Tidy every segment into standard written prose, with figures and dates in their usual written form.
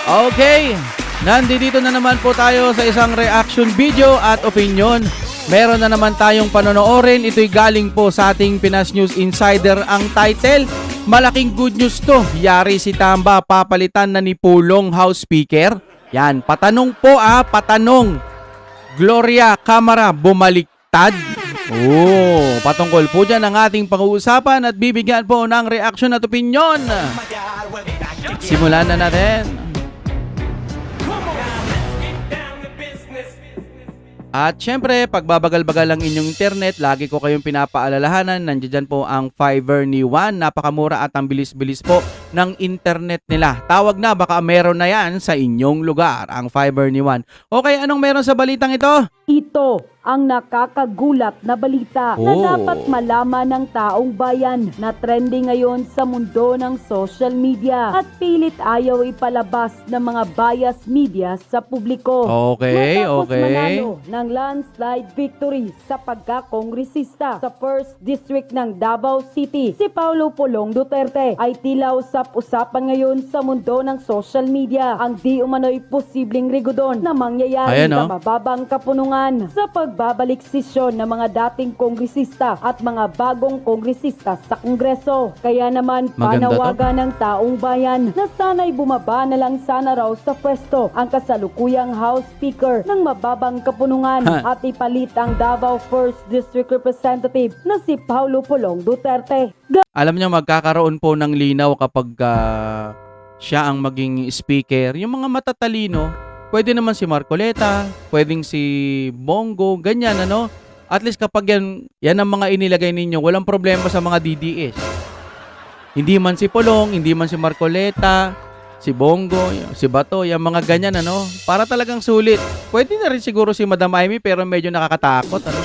Okay, nandito na naman po tayo sa isang reaction video at opinion. Meron na naman tayong panonoorin. Ito'y galing po sa ating Pinas News Insider. Ang title, malaking good news to. Yari si Tamba, papalitan na ni Pulong House Speaker. Yan, patanong po patanong. Gloria Camara bumaliktad. Patungkol po dyan ang ating pag-uusapan at bibigyan po ng reaction at opinion. Simulan na natin. At syempre, pagbabagal-bagal ang inyong internet, lagi ko kayong pinapaalalahanan, nandiyan po ang Fiverr ni Juan. Napakamura at ang bilis-bilis po ng internet nila. Tawag na, baka meron na yan sa inyong lugar, ang Fiverr ni Juan. Okay, anong meron sa balitang ito? Ito ang nakakagulat na balita na dapat malaman ng taong bayan na trending ngayon sa mundo ng social media at pilit ayaw ipalabas ng mga bias media sa publiko. Okay. Manalo ng landslide victory sa pagkakongresista sa 1st District ng Davao City, si Paulo Pulong Duterte ay tila usap-usapan ngayon sa mundo ng social media ang di umano'y posibleng rigodon na mangyayari sa mababang kapunungan sa pagbabalik sesyon ng mga dating kongresista at mga bagong kongresista sa Kongreso. Kaya naman panawagan ng taong bayan na sana'y bumaba na lang sana raw sa pwesto ang kasalukuyang House Speaker ng mababang kapunungan at ipalit ang Davao 1st District Representative na si Paulo Pulong Duterte. Alam niyo, magkakaroon po ng linaw kapag siya ang maging speaker. Yung mga matatalino, pwede naman si Marcoleta, pwedeng si Bongo, ganyan ano. At least kapag yan ang mga inilagay ninyo, walang problema sa mga DDS. Hindi man si Pulong, hindi man si Marcoleta, si Bongo, si Bato, yung mga ganyan ano. Para talagang sulit. Pwede na rin siguro si Madam Amy pero medyo nakakatakot ano.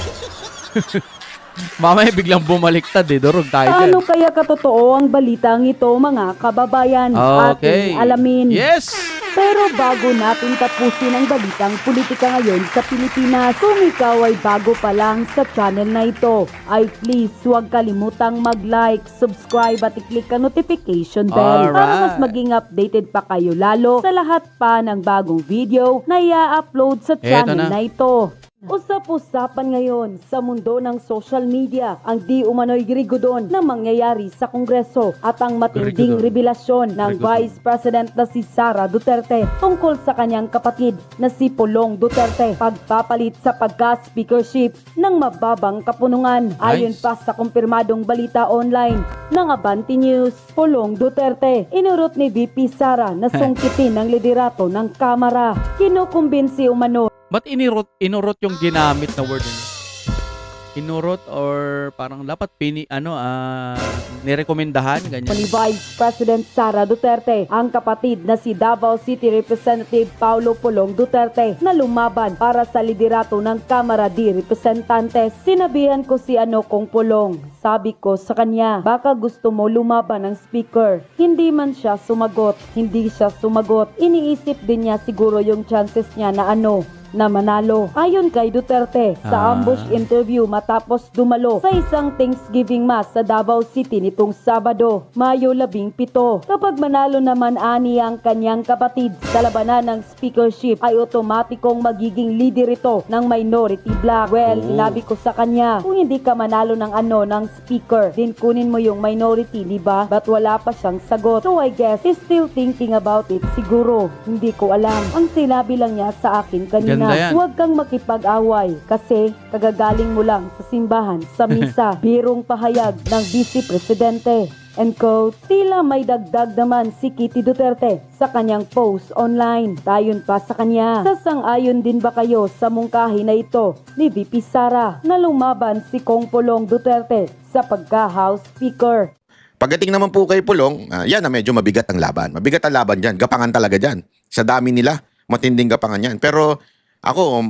Mamaya biglang bumaliktad durog tayo dyan. Ano kaya katotoo ang balitang ito mga kababayan? Okay. Ating alamin. Yes! Pero bago natin tapusin ang balitang politika ngayon sa Pilipinas, kung ikaw ay bago pa lang sa channel na ito, ay please huwag kalimutang mag-like, subscribe at i-click ang notification bell para mas maging updated pa kayo lalo sa lahat pa ng bagong video na i-upload sa channel na ito. Usap-usapan ngayon sa mundo ng social media ang di umano'y rigodon na mangyayari sa Kongreso at ang matinding revelasyon ng Vice President na si Sara Duterte tungkol sa kanyang kapatid na si Pulong Duterte pagpapalit sa pagka-speakership ng mababang kapunungan. Ayon pa sa kumpirmadong balita online ng Abante News, Pulong Duterte inurot ni VP Sara na sungkitin ang liderato ng Kamara. Kinukumbinsi umano Ba't inurot yung ginamit na word? Inurot or parang dapat nirekomendahan, ganyan. Ni Vice President Sara Duterte ang kapatid na si Davao City Representative Paulo Pulong Duterte na lumaban para sa liderato ng Kamara de Representantes. Sinabihan ko si kong Pulong. Sabi ko sa kanya, baka gusto mo lumaban ng speaker. Hindi man siya sumagot. Hindi siya sumagot. Iniisip din niya siguro yung chances niya na manalo. Ayon kay Duterte, sa ambush interview matapos dumalo sa isang Thanksgiving Mass sa Davao City nitong Sabado, Mayo 17. Kapag manalo naman ang kanyang kapatid sa labanan ng speakership ay otomatikong magiging leader ito ng minority bloc. Well, sinabi ko sa kanya, kung hindi ka manalo ng ng speaker, din kunin mo yung minority, di ba? But wala pa siyang sagot. So I guess he's still thinking about it siguro. Hindi ko alam. Ang sinabi lang niya sa akin kanina, huwag kang makipag-away kasi kagagaling mo lang sa simbahan sa misa. Birong pahayag ng Vice Presidente. And quote, tila may dagdag naman si Kitty Duterte sa kanyang post online. Tayon pa sa kanya, sasang-ayon din ba kayo sa mungkahi na ito ni VP Sara na lumaban si Kong Pulong Duterte sa pagka-House Speaker? Pagdating naman po kay Pulong, yan na medyo mabigat ang laban. Mabigat ang laban dyan. Gapangan talaga dyan. Sa dami nila, matinding gapangan yan. Pero ako,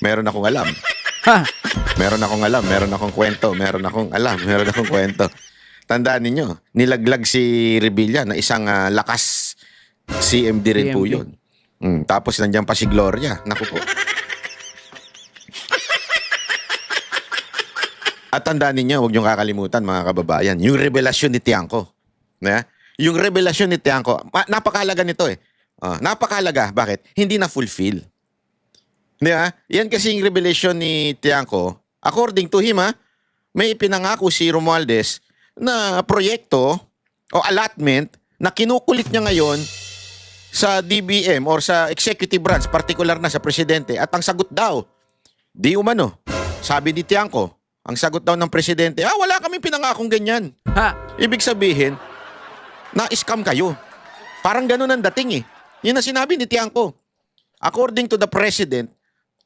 meron akong alam. Meron akong alam, meron akong kwento, meron akong alam, meron akong kwento. Tandaan ninyo, nilaglag si Revilla na isang lakas CMD rin po yun. Tapos nandiyan pa si Gloria. Naku po. At tandaan ninyo, huwag niyong kakalimutan mga kababayan, yung revelasyon ni Tiangco. yung revelasyon ni Tiangco, napakalaga nito eh. Napakalaga. Bakit? Hindi na fulfill. Di ba? Yan kasi yung revelation ni Tiangco. According to him, may ipinangako si Romualdez na proyekto o allotment na kinukulit niya ngayon sa DBM or sa executive branch, particular na sa presidente. At ang sagot daw, di umano. Sabi ni Tiangco, ang sagot daw ng presidente, wala kaming pinangakong ganyan. Ibig sabihin, na-scam kayo. Parang ganun ang dating eh. Yun ang sinabi ni Tiangco. According to the president,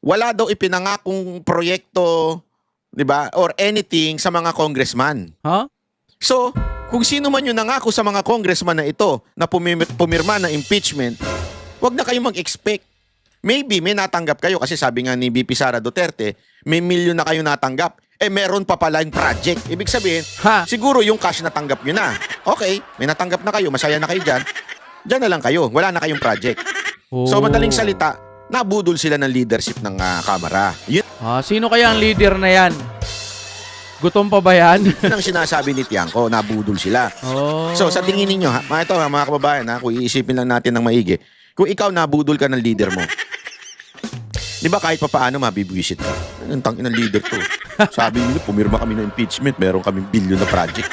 wala daw ipinangakong proyekto, di ba, or anything sa mga congressman. So, kung sino man yung nangako sa mga congressman na ito na pumirma ng impeachment, wag na kayong mag-expect. Maybe may natanggap kayo kasi sabi nga ni VP Sara Duterte, may milyon na kayo natanggap. Meron pa pala yung project. Ibig sabihin, siguro yung cash natanggap nyo na. Okay, may natanggap na kayo, masaya na kayo dyan. Dyan na lang kayo, wala na kayong project. So madaling salita, nabudol sila ng leadership ng Kamara. Yun sino kaya ang leader na yan? Gutom pa ba yan? ang sinasabi ni Tiangco, nabudol sila. So sa tingin ninyo, mga kababayan, kung iisipin lang natin ng maigi, kung ikaw nabudol ka ng leader mo, di ba kahit pa paano mabibwisit ka? Ang tangin ng leader to. Sabi nila, pumirma kami ng impeachment, meron kaming billion na project.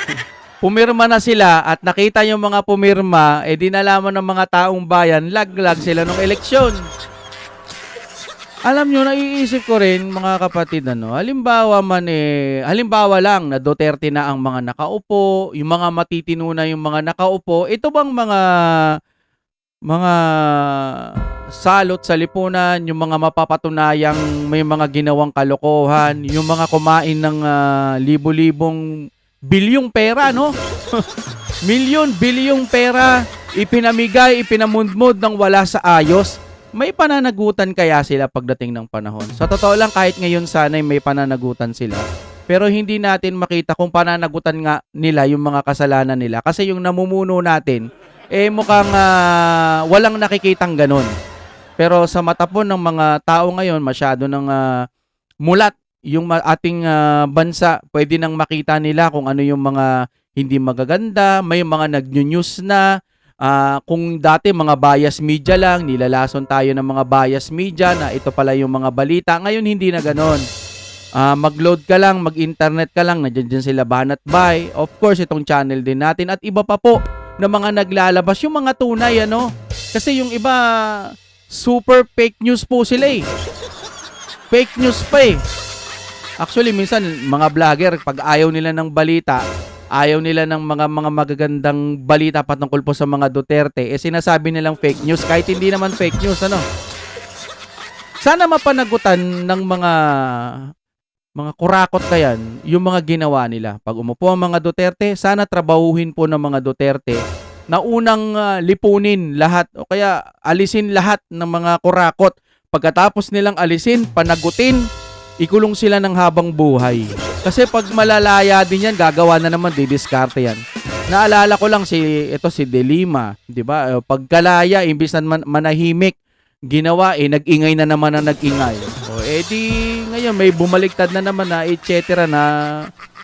Pumirma na sila at nakita yung mga pumirma, di nalaman ng mga taong bayan, laglag sila ng eleksyon. Alam nyo, naiisip ko rin, mga kapatid, halimbawa lang na Duterte na ang mga nakaupo, yung mga matitino na yung mga nakaupo, ito bang mga salot sa lipunan, yung mga mapapatunayang may mga ginawang kalokohan, yung mga kumain ng libo-libong bilyong pera, no? Bilyong pera, ipinamigay, ipinamundmod ng wala sa ayos. May pananagutan kaya sila pagdating ng panahon? Sa totoo lang, kahit ngayon sana'y may pananagutan sila. Pero hindi natin makita kung pananagutan nga nila yung mga kasalanan nila. Kasi yung namumuno natin, mukhang walang nakikitang ganun. Pero sa mata po ng mga tao ngayon, masyado ng mulat yung ating bansa. Pwede nang makita nila kung ano yung mga hindi magaganda, may mga nag-news na. Kung dati mga bias media lang, nilalason tayo ng mga bias media na ito pala yung mga balita. Ngayon hindi na ganon. Mag-load ka lang, mag-internet ka lang, nandiyan sila Banat Bay. Of course, itong channel din natin at iba pa po na mga naglalabas, yung mga tunay, Kasi yung iba, super fake news po sila eh. Fake news pa eh. Actually, minsan, mga vlogger, pag ayaw nila ng balita, ayaw nila ng mga magagandang balita patungkol po sa mga Duterte, sinasabi nilang fake news kahit hindi naman fake news, Sana mapanagutan ng mga kurakot kayan yung mga ginawa nila. Pag umupo ang mga Duterte, sana trabahuhin po ng mga Duterte na unang lipunin lahat o kaya alisin lahat ng mga kurakot. Pagkatapos nilang alisin, panagutin, ikulong sila ng habang buhay. Kasi pag malalaya din yan, gagawa na naman, didiskarte yan. Naalala ko lang si De Lima, di ba? Pagkalaya, imbis na manahimik, ginawa, nag-ingay na naman ang nag-ingay. Di ngayon, may bumaligtad na naman na, etc. na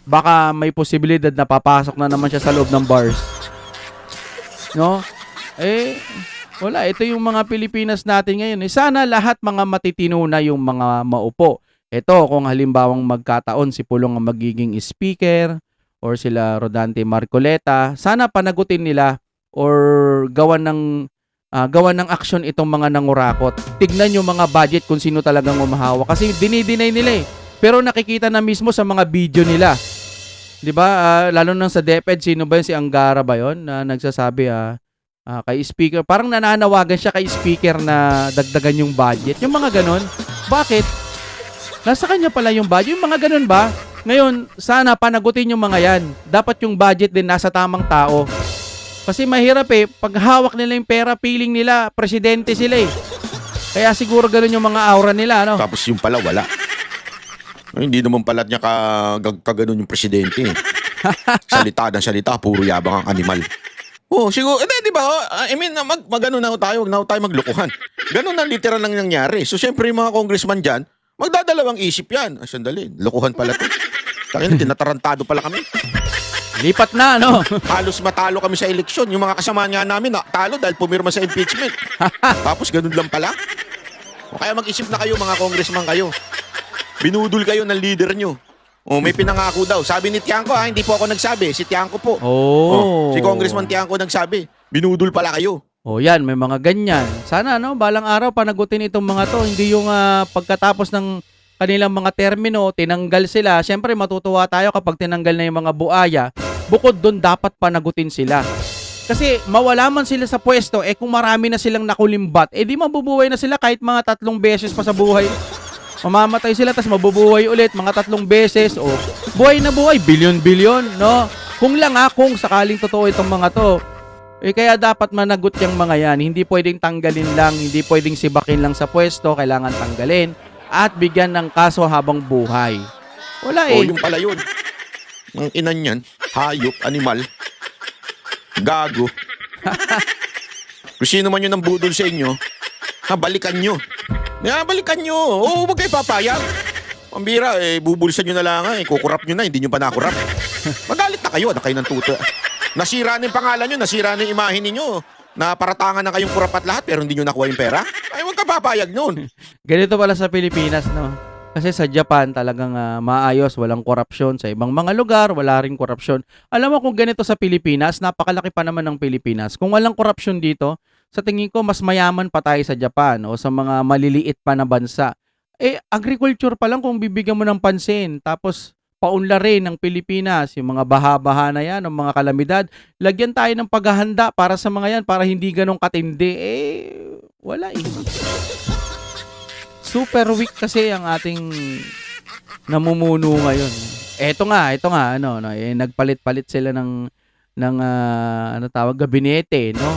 baka may posibilidad na papasok na naman siya sa loob ng bars. No? Wala. Ito yung mga Pilipinas natin ngayon. Sana lahat mga matitino na yung mga maupo. Ito, kung halimbawang magkataon si Pulong ang magiging speaker or sila Rodante Marcoleta, sana panagutin nila or gawan ng action itong mga nangurakot. Tignan yung mga budget kung sino talagang umahawa. Kasi dinidinay nila eh. Pero nakikita na mismo sa mga video nila. 'Di ba? Lalo nang sa DepEd, sino ba yun? Si Angara ba yun? Na nagsasabi kay speaker. Parang nananawagan siya kay speaker na dagdagan yung budget. Yung mga ganon. Bakit? Nasa kanya pala yung budget. Yung mga ganun ba? Ngayon, sana panagutin yung mga yan. Dapat yung budget din nasa tamang tao. Kasi mahirap eh. Pag hawak nila yung pera, feeling nila, presidente sila eh. Kaya siguro ganun yung mga aura nila, Tapos yung pala, wala. Hindi naman pala niya kaganon yung presidente. Salita na salita, puro yabang ang animal. Siguro, di ba? Magano na tayo, wag na tayo maglukuhan. Ganun ang literal lang nangyari. So, syempre yung mga congressman dyan, magdadalawang isip yan. Sandali, lukuhan pala to. Takin, tinatarantado pala kami. Lipat na, no? Halos matalo kami sa eleksyon. Yung mga kasama nga namin, talo dahil pumirma sa impeachment. Tapos ganun lang pala. O kaya mag-isip na kayo, mga congressman kayo. Binudol kayo ng leader nyo. O may pinangako daw. Sabi ni Tiangco, hindi po ako nagsabi. Si Tiangco po. Oh. Si Congressman Tiangco nagsabi. Binudol pala kayo. Oh, yan, may mga ganyan. Sana, no, balang araw panagutin itong mga to. Hindi yung pagkatapos ng kanilang mga termino, tinanggal sila. Siyempre, matutuwa tayo kapag tinanggal na yung mga buaya. Bukod doon, dapat panagutin sila. Kasi mawala man sila sa pwesto, kung marami na silang nakulimbat, di mabubuhay na sila kahit mga 3 beses pa sa buhay. Mamamatay sila, tas mabubuhay ulit mga 3 beses. O, buhay na buhay, bilyon-bilyon, no? Kung lang kung sakaling totoo itong mga to. Kaya dapat managot yung mga yan. Hindi pwedeng tanggalin lang, hindi pwedeng sibakin lang sa pwesto, kailangan tanggalin at bigyan ng kaso habang buhay. Wala Yung pala yun. Ang inan yan, hayop, animal, gago. Kung sino man yun ang budol sa inyo, balikan nyo. Balikan nyo. Oo, huwag kayo papayag. Ang bira, bubulsan nyo na lang, kukurap nyo na, hindi nyo pa nakurap. Magalit na kayo, kayo ng tuto. Nasira na yung pangalan nyo, nasira na yung imahe ninyo. Naparatangan na kayong kurap at lahat, pero hindi nyo nakuha yung pera. Ay, huwag ka papayag nun. Ganito pala sa Pilipinas, no? Kasi sa Japan talagang maayos, walang korupsyon. Sa ibang mga lugar, wala rin korupsyon. Alam mo kung ganito sa Pilipinas, napakalaki pa naman ng Pilipinas. Kung walang korupsyon dito, sa tingin ko mas mayaman pa tayo sa Japan o sa mga maliliit pa na bansa. Agriculture pa lang kung bibigyan mo ng pansin. Tapos paunlarin ng Pilipinas, yung mga baha-baha na yan, ng mga kalamidad. Lagyan tayo ng paghahanda para sa mga yan, para hindi ganong katindi. Wala Super weak kasi ang ating namumuno ngayon. Ito nga, nagpalit-palit sila ng gabinete, no?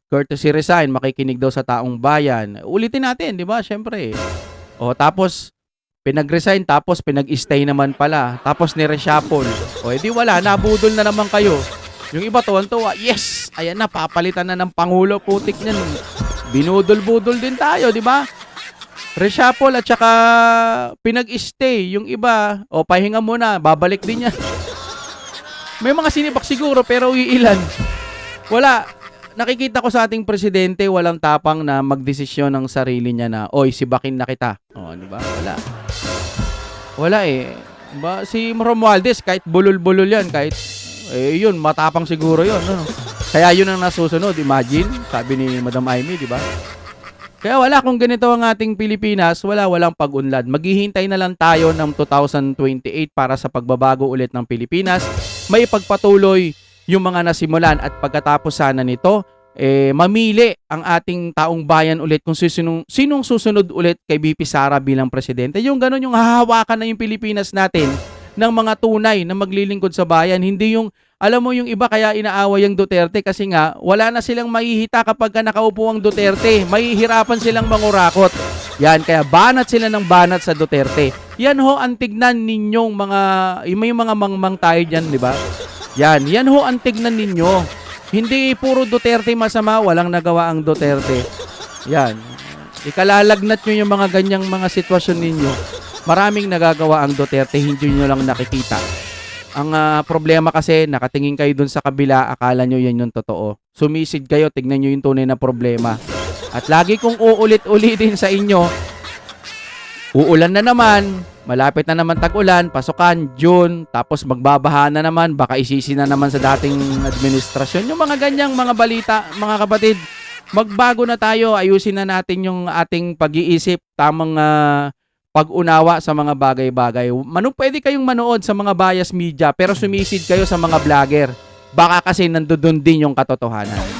Courtesy resign, makikinig daw sa taong bayan. Ulitin natin, di ba? Syempre. O tapos pinag-resign, tapos pinag-stay naman pala. Tapos ni-reshuffle. O edi wala, nabudol na naman kayo. Yung iba tuwan-tuwa, yes! Ayan na, papalitan na ng Pangulo, putik niyan. Binudol-budol din tayo, di ba? Reshuffle at saka pinag-stay. Yung iba, pahinga muna, babalik din yan. May mga sinibak siguro, pero iilan. Wala. Nakikita ko sa ating presidente, walang tapang na magdesisyon ng sarili niya na, sibakin na kita. Di ba? Wala Diba? Si Romualdez, kahit bulol-bulol yan, kahit, yun, matapang siguro yun. No? Kaya yun ang nasusunod, imagine, sabi ni Madam Amy, di ba? Kaya wala, kung ganito ang ating Pilipinas, walang pag-unlad. Maghihintay na lang tayo ng 2028 para sa pagbabago ulit ng Pilipinas. May pagpatuloy yung mga nasimulan at pagkatapos sana nito, mamili ang ating taong bayan ulit kung sinong susunod ulit kay BP Sara bilang presidente. Yung ganun, yung hahawakan na yung Pilipinas natin ng mga tunay na maglilingkod sa bayan. Hindi yung, alam mo yung iba kaya inaaway ang Duterte kasi nga wala na silang mahihita kapag nakaupo ang Duterte. Mahihirapan silang mangurakot. Yan, kaya banat sila ng banat sa Duterte. Yan ho ang tignan ninyong may mga mangmang tayo dyan, di ba? Yan ho ang tignan ninyo. Hindi puro Duterte masama, walang nagawa ang Duterte. Yan. Ikalalagnat nyo yung mga ganyang mga sitwasyon ninyo. Maraming nagagawa ang Duterte, hindi nyo lang nakikita. Ang problema kasi, nakatingin kayo dun sa kabila, akala nyo yan yung totoo. Sumisid kayo, tignan nyo yung tunay na problema. At lagi kong uulit-ulitin sa inyo, uulan na naman, malapit na naman tag-ulan, pasukan, June, tapos magbabaha na naman, baka isisi na naman sa dating administrasyon. Yung mga ganyang mga balita, mga kapatid, magbago na tayo, ayusin na natin yung ating pag-iisip, tamang pag-unawa sa mga bagay-bagay. Pwede kayong manood sa mga bias media, pero sumisid kayo sa mga vlogger. Baka kasi nandoon din yung katotohanan.